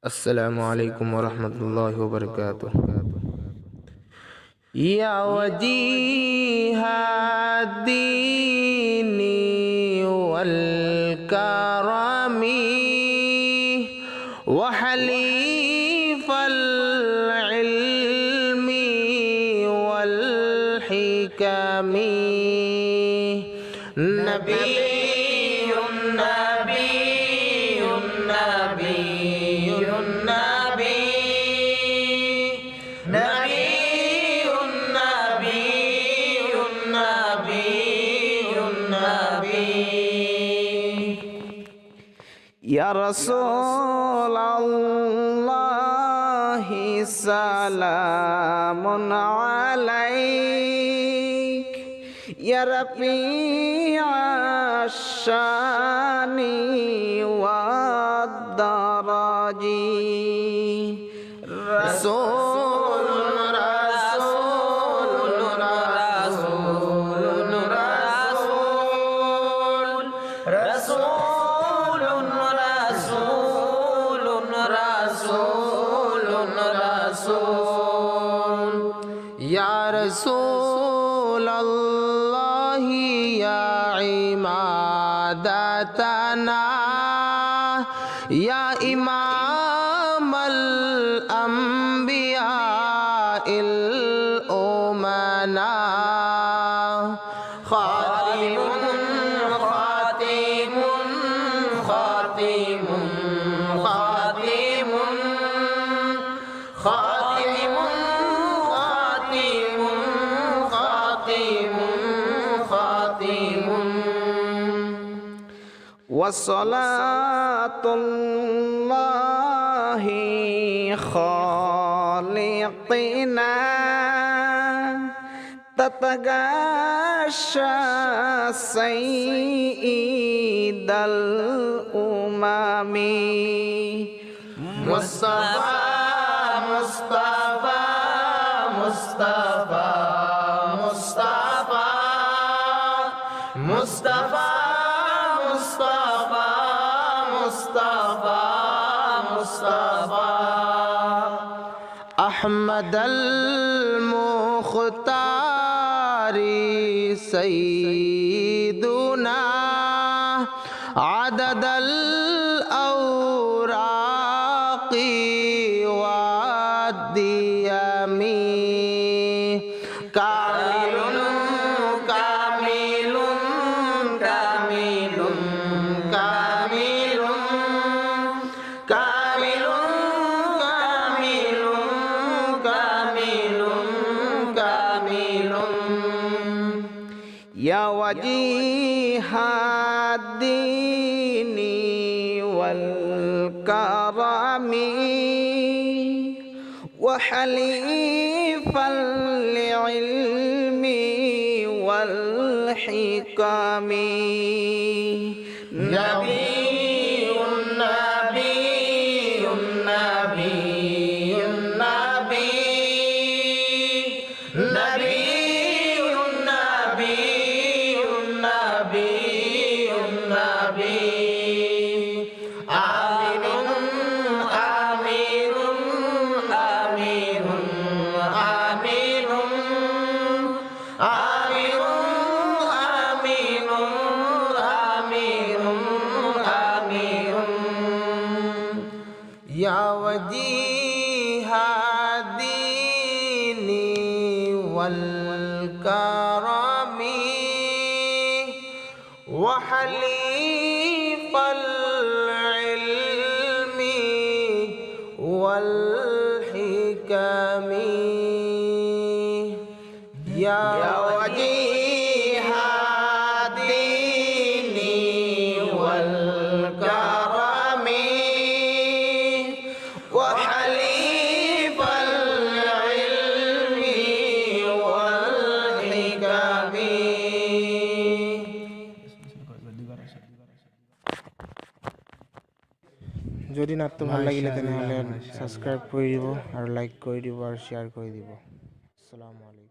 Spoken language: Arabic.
السلام عليكم ورحمة الله وبركاته. يا وجيه الدين والكرم وحليف العلم والحكم نبي يا رسول الله سلام عليك يا رفيع الشان والدرج رسول يا رسول الله يا عمادتنا يا إمام الأنبياء الأمنا خاتم خاتم خاتم خاتم خاتم وصلاة الله خالقنا تتغشى سيد الأمم مصطفى مصطفى مصطفى مصطفى مصطفى أحمد المختار سيدنا عدد الأوراق والديم كامل كامل كامل كامل كامل يا وجيه الدين والكرم وحليف العلم والحكم نبي يا وجيه الدين والكرم وحليف العلم والحكم يا وجيه الدين والكرم وحليف العلم والحكم যদি নাট্য ভাল লাগিলে তেনেহ'লে সাবস্ক্রাইব কৰি দিব আৰু লাইক কৰি দিব আৰু শ্বেয়াৰ কৰি দিব। আসসালামু আলাইকুম।